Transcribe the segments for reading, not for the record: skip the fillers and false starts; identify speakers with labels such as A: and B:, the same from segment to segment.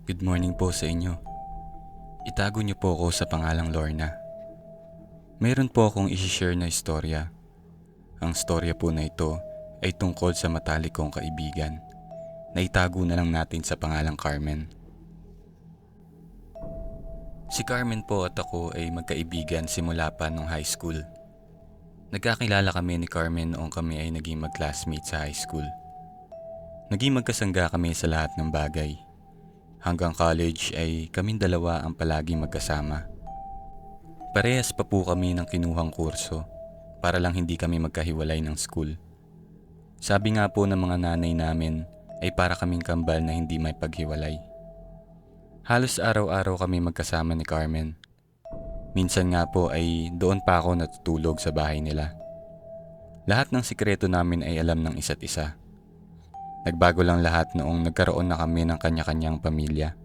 A: Good morning po sa inyo. Itago niyo po ako sa pangalang Lorna. Mayroon po akong isi-share na istorya. Ang storya po na ito ay tungkol sa matalik kong kaibigan na itago na lang natin sa pangalang Carmen. Si Carmen po at ako ay magkaibigan simula pa nung high school. Nagkakilala kami ni Carmen noong kami ay naging mag-classmate sa high school. Naging magkasangga kami sa lahat ng bagay. Hanggang college ay kaming dalawa ang palaging magkasama. Parehas pa po kami ng kinuhang kurso para lang hindi kami magkahiwalay ng school. Sabi nga po ng mga nanay namin ay para kaming kambal na hindi may paghiwalay. Halos araw-araw kami magkasama ni Carmen. Minsan nga po ay doon pa ako natutulog sa bahay nila. Lahat ng sikreto namin ay alam ng isa't isa. Nagbago lang lahat noong nagkaroon na kami ng kanya-kanyang pamilya.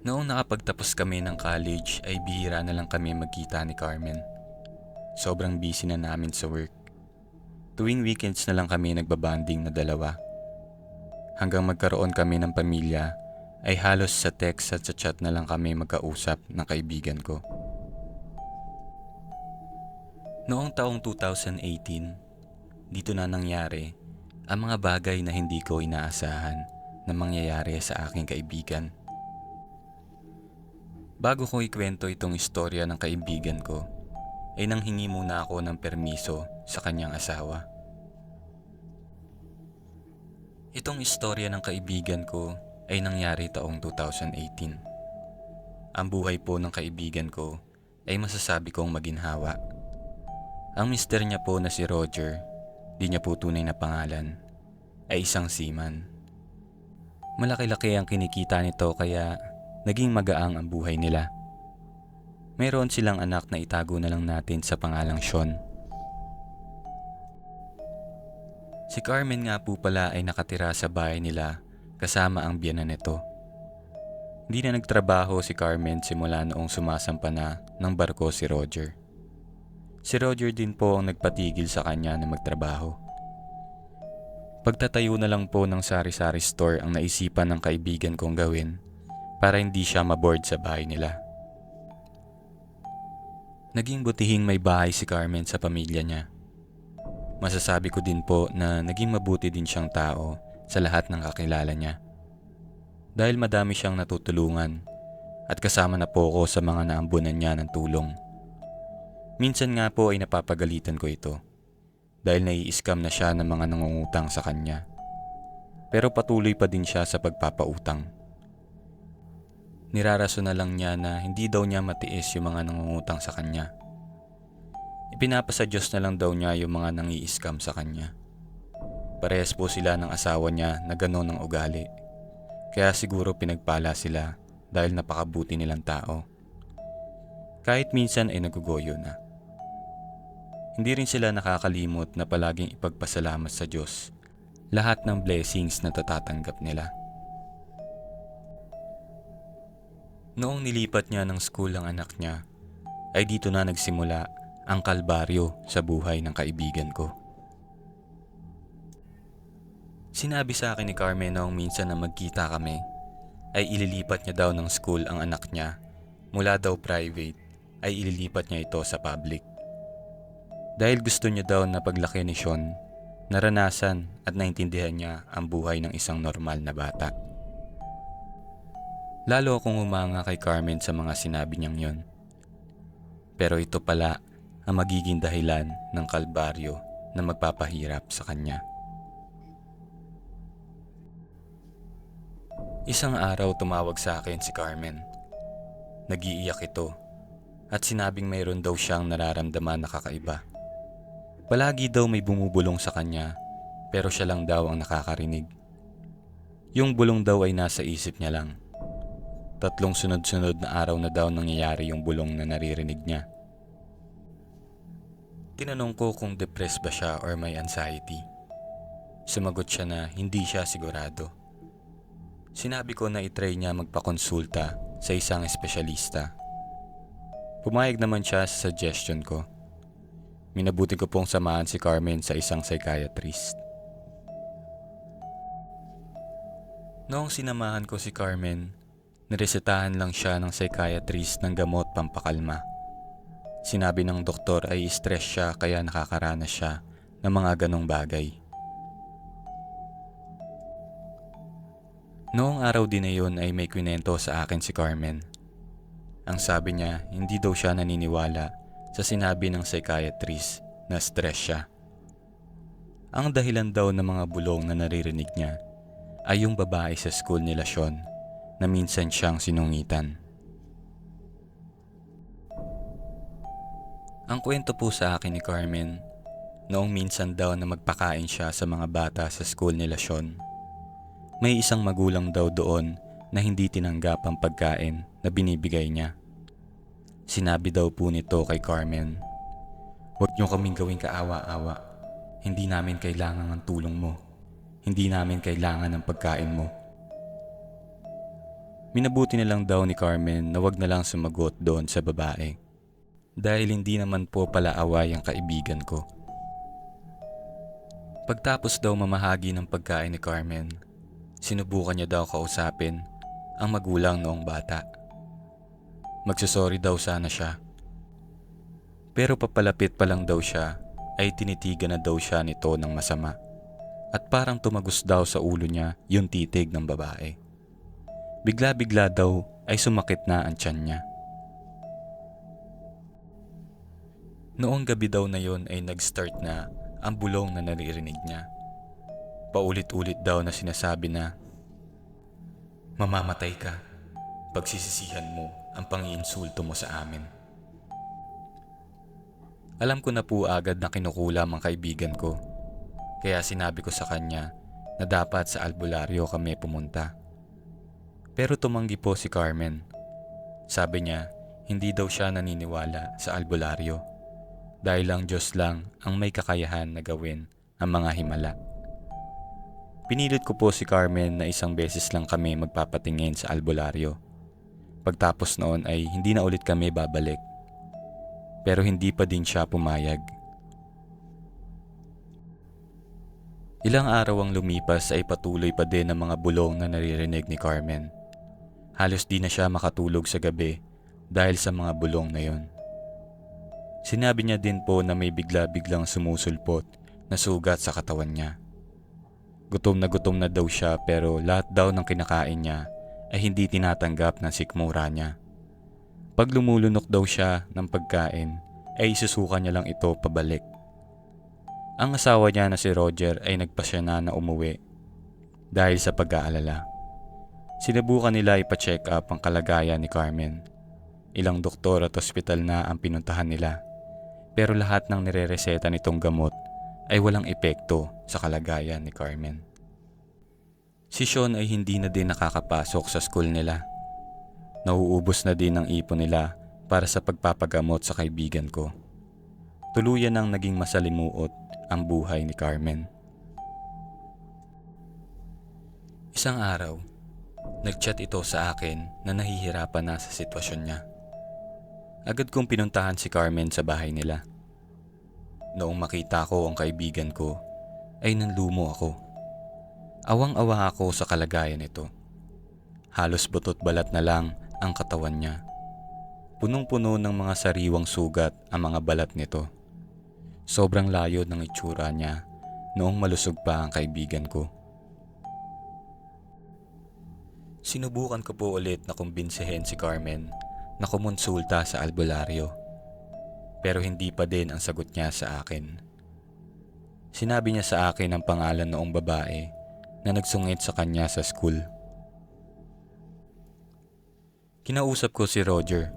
A: Noong nakapagtapos kami ng college ay bihira na lang kami magkita ni Carmen. Sobrang busy na namin sa work. Tuwing weekends na lang kami nagbabanding na dalawa. Hanggang magkaroon kami ng pamilya ay halos sa text at sa chat na lang kami magkausap ng kaibigan ko. Noong taong 2018, dito na nangyari ang mga bagay na hindi ko inaasahan na mangyayari sa aking kaibigan. Bago ko ikwento itong istorya ng kaibigan ko, ay nanghingi muna ako ng permiso sa kanyang asawa. Itong istorya ng kaibigan ko ay nangyari taong 2018. Ang buhay po ng kaibigan ko ay masasabi kong maginhawa. Ang mister niya po na si Roger, di niya po tunay na pangalan, ay isang seaman. Malaki-laki ang kinikita nito kaya naging magaang ang buhay nila. Mayroon silang anak na itago na lang natin sa pangalang Sean. Si Carmen nga po pala ay nakatira sa bahay nila kasama ang biyenan nito. Hindi na nagtrabaho si Carmen simula noong sumasampa na ng barko si Roger. Si Roger din po ang nagpatigil sa kanya na magtrabaho. Pagtatayo na lang po ng sari-sari store ang naisipan ng kaibigan kong gawin para hindi siya maboard sa bahay nila. Naging butihing may bahay si Carmen sa pamilya niya. Masasabi ko din po na naging mabuti din siyang tao sa lahat ng kakilala niya. Dahil madami siyang natutulungan at kasama na po ako sa mga naambunan niya ng tulong. Minsan nga po ay napapagalitan ko ito dahil nai-scam na siya ng mga nangungutang sa kanya. Pero patuloy pa din siya sa pagpapautang. Nirarason na lang niya na hindi daw niya matiis yung mga nangungutang sa kanya. Ipinapasa Diyos na lang daw niya yung mga nangi-scam sa kanya. Parehas po sila ng asawa niya na gano'n ang ugali. Kaya siguro pinagpala sila dahil napakabuti nilang tao. Kahit minsan ay nagugoyo na. Hindi rin sila nakakalimot na palaging ipagpasalamat sa Diyos lahat ng blessings na natatanggap nila. Noong nilipat niya ng school ang anak niya, ay dito na nagsimula ang kalbaryo sa buhay ng kaibigan ko. Sinabi sa akin ni Carmen noong minsan na magkita kami, ay ililipat niya daw ng school ang anak niya mula daw private ay ililipat niya ito sa public. Dahil gusto niya daw na paglaki ni Sean, naranasan at naintindihan niya ang buhay ng isang normal na bata. Lalo akong humanga kay Carmen sa mga sinabi niyang yon. Pero ito pala ang magiging dahilan ng kalbaryo na magpapahirap sa kanya. Isang araw tumawag sa akin si Carmen. Nag-iiyak ito at sinabing mayroon daw siyang nararamdaman na kakaiba. Palagi daw may bumubulong sa kanya pero siya lang daw ang nakakarinig. Yung bulong daw ay nasa isip niya lang. 3 sunod-sunod na araw na daw nangyayari yung bulong na naririnig niya. Tinanong ko kung depressed ba siya or may anxiety. Sumagot siya na hindi siya sigurado. Sinabi ko na itry niya magpakonsulta sa isang espesyalista. Pumayag naman siya sa suggestion ko. Minabuti ko pong samahan si Carmen sa isang psychiatrist. Noong sinamahan ko si Carmen, niresetahan lang siya ng psychiatrist ng gamot pampakalma. Sinabi ng doktor ay stress siya kaya nakakaranas siya ng mga ganong bagay. Noong araw din na yun ay may kwento sa akin si Carmen. Ang sabi niya, hindi daw siya naniniwala sa sinabi ng psychiatrist na stress siya. Ang dahilan daw ng mga bulong na naririnig niya ay yung babae sa school nila Sean na minsan siyang sinungitan. Ang kwento po sa akin ni Carmen, noong minsan daw na magpakain siya sa mga bata sa school nila Sean, may isang magulang daw doon na hindi tinanggap ang pagkain na binibigay niya. Sinabi daw po nito kay Carmen, "Huwag niyo kaming gawing kaawa-awa. Hindi namin kailangan ng tulong mo. Hindi namin kailangan ng pagkain mo." Minabuti na lang daw ni Carmen na wag na lang sumagot doon sa babae. Dahil hindi naman po pala away ang kaibigan ko. Pagtapos daw mamahagi ng pagkain ni Carmen, sinubukan niya daw kausapin ang magulang noong bata. Magsusorry daw sana siya. Pero papalapit pa lang daw siya ay tinitigan na daw siya nito ng masama. At parang tumagos daw sa ulo niya yung titig ng babae. Bigla-bigla daw ay sumakit na ang tiyan niya. Noong gabi daw na yon ay nag-start na ang bulong na naririnig niya. Paulit-ulit daw na sinasabi na, "Mamamatay ka. Pagsisisihan mo ang pang-iinsulto mo sa amin." Alam ko na po agad na kinukulam ang kaibigan ko. Kaya sinabi ko sa kanya na dapat sa albularyo kami pumunta. Pero tumanggi po si Carmen. Sabi niya, hindi daw siya naniniwala sa albularyo. Dahil lang Diyos lang ang may kakayahan na gawin ang mga himala. Pinilit ko po si Carmen na isang beses lang kami magpapatingin sa albularyo. Pagtapos noon ay hindi na ulit kami babalik. Pero hindi pa din siya pumayag. Ilang araw ang lumipas ay patuloy pa din ang mga bulong na naririnig ni Carmen. Halos di na siya makatulog sa gabi dahil sa mga bulong na yon. Sinabi niya din po na may bigla-biglang sumusulpot na sugat sa katawan niya. Gutom na daw siya pero lahat daw ng kinakain niya ay hindi tinatanggap ng sikmura niya. Pag lumulunok daw siya ng pagkain ay isusuka niya lang ito pabalik. Ang asawa niya na si Roger ay nagpasya na umuwi dahil sa pag-aalala. Sinubukan nila ipa-check up ang kalagayan ni Carmen. Ilang doktor at ospital na ang pinuntahan nila. Pero lahat ng nirereseta nitong gamot ay walang epekto sa kalagayan ni Carmen. Si Sean ay hindi na din nakakapasok sa school nila. Nauubos na din ang ipon nila para sa pagpapagamot sa kaibigan ko. Tuluyan nang naging masalimuot ang buhay ni Carmen. Isang araw, nag-chat ito sa akin na nahihirapan na sa sitwasyon niya. Agad kong pinuntahan si Carmen sa bahay nila. Noong makita ko ang kaibigan ko, ay nanlumo ako. Awang-awa ako sa kalagayan nito. Halos butot balat na lang ang katawan niya. Punong-puno ng mga sariwang sugat ang mga balat nito. Sobrang layo ng itsura niya noong malusog pa ang kaibigan ko. Sinubukan ko po ulit na kumbinsihin si Carmen na kumonsulta sa albularyo. Pero hindi pa din ang sagot niya sa akin. Sinabi niya sa akin ang pangalan noong babae na nagsungit sa kanya sa school. Kinausap ko si Roger.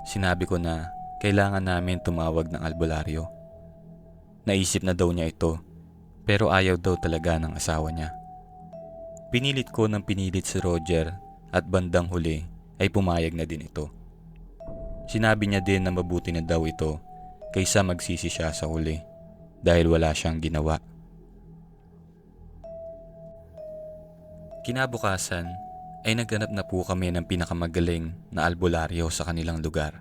A: Sinabi ko na kailangan namin tumawag ng albularyo. Naisip na daw niya ito, pero ayaw daw talaga ng asawa niya. Pinilit ko ng pinilit si Roger at bandang huli ay pumayag na din ito. Sinabi niya din na mabuti na daw ito kaysa magsisi siya sa huli dahil wala siyang ginawa. Kinabukasan ay naghanap na po kami ng pinakamagaling na albularyo sa kanilang lugar.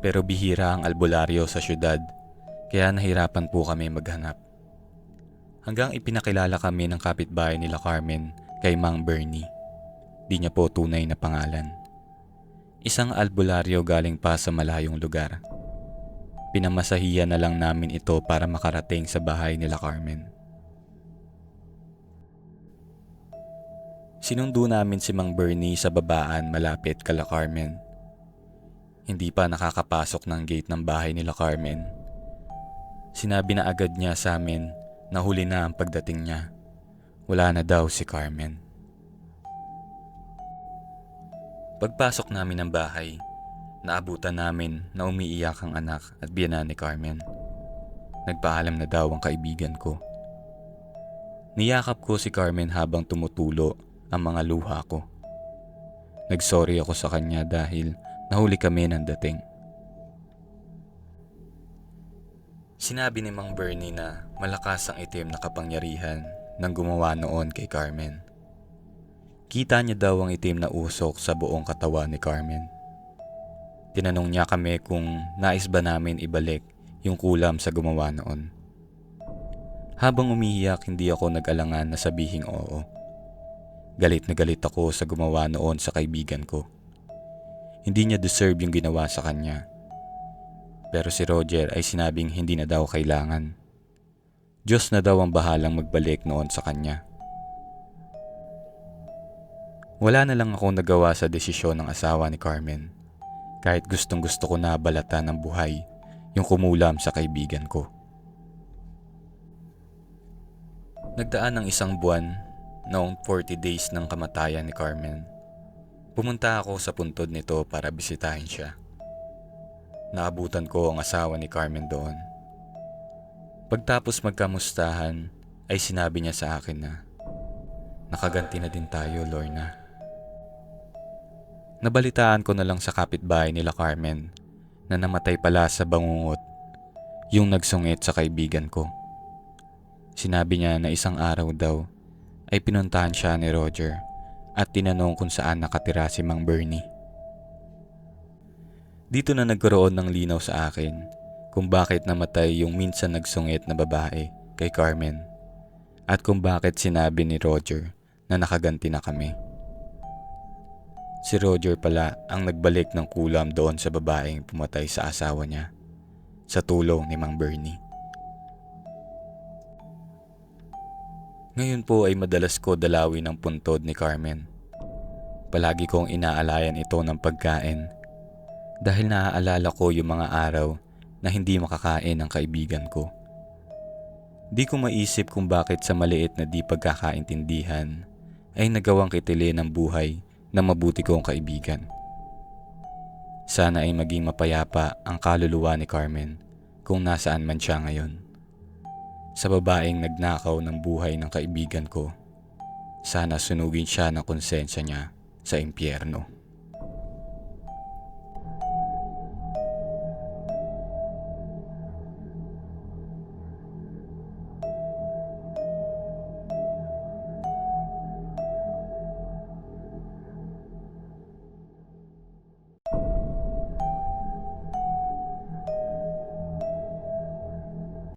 A: Pero bihira ang albularyo sa syudad kaya nahirapan po kami maghanap. Hanggang ipinakilala kami ng kapitbahay nila Carmen kay Mang Bernie. Di niya po tunay na pangalan. Isang albularyo galing pa sa malayong lugar. Pinamasahiyan na lang namin ito para makarating sa bahay nila Carmen. Sinundo namin si Mang Bernie sa babaan malapit kala Carmen. Hindi pa nakakapasok ng gate ng bahay nila Carmen. Sinabi na agad niya sa amin na huli na ang pagdating niya. Wala na daw si Carmen. Pagpasok namin ng bahay, naabutan namin na umiiyak ang anak at biyenan ni Carmen. Nagpaalam na daw ang kaibigan ko. Niyakap ko si Carmen habang tumutulo ang mga luha ko. Nagsorry ako sa kanya dahil nahuli kami ng dating. Sinabi ni Mang Bernie na malakas ang itim na kapangyarihan ng gumawa noon kay Carmen. Kita niya daw ang itim na usok sa buong katawan ni Carmen. Tinanong niya kami kung nais ba namin ibalik yung kulam sa gumawa noon. Habang umiiyak, hindi ako nag-alangan na sabihing oo. Galit na galit ako sa gumawa noon sa kaibigan ko. Hindi niya deserve yung ginawa sa kanya. Pero si Roger ay sinabing hindi na daw kailangan. Diyos na daw ang bahalang magbalik noon sa kanya. Wala na lang akong nagawa sa desisyon ng asawa ni Carmen. Kahit gustong gusto ko na balatan ng buhay yung kumulam sa kaibigan ko. Nagdaan ng isang buwan noong 40 days ng kamatayan ni Carmen. Pumunta ako sa puntod nito para bisitahin siya. Naabutan ko ang asawa ni Carmen doon. Pagtapos magkamustahan ay sinabi niya sa akin na nakaganti na din tayo, Lorna. Nabalitaan ko na lang sa kapitbahay nila Carmen na namatay pala sa bangungot yung nagsungit sa kaibigan ko. Sinabi niya na isang araw daw ay pinuntahan siya ni Roger at tinanong kung saan nakatira si Mang Bernie. Dito na nagkaroon ng linaw sa akin kung bakit namatay yung minsan nagsungit na babae kay Carmen at kung bakit sinabi ni Roger na nakaganti na kami. Si Roger pala ang nagbalik ng kulam doon sa babaeng pumatay sa asawa niya sa tulong ni Mang Bernie. Ngayon po ay madalas ko dalawin ang puntod ni Carmen. Palagi kong inaalayan ito ng pagkain dahil naaalala ko yung mga araw na hindi makakain ang kaibigan ko. Di ko maisip kung bakit sa maliit na di pagkakaintindihan ay nagawang kitili ng buhay na mabuti kong kaibigan. Sana ay maging mapayapa ang kaluluwa ni Carmen kung nasaan man siya ngayon. Sa babaeng nagnakaw ng buhay ng kaibigan ko, sana sunugin siya ng konsensya niya sa impyerno.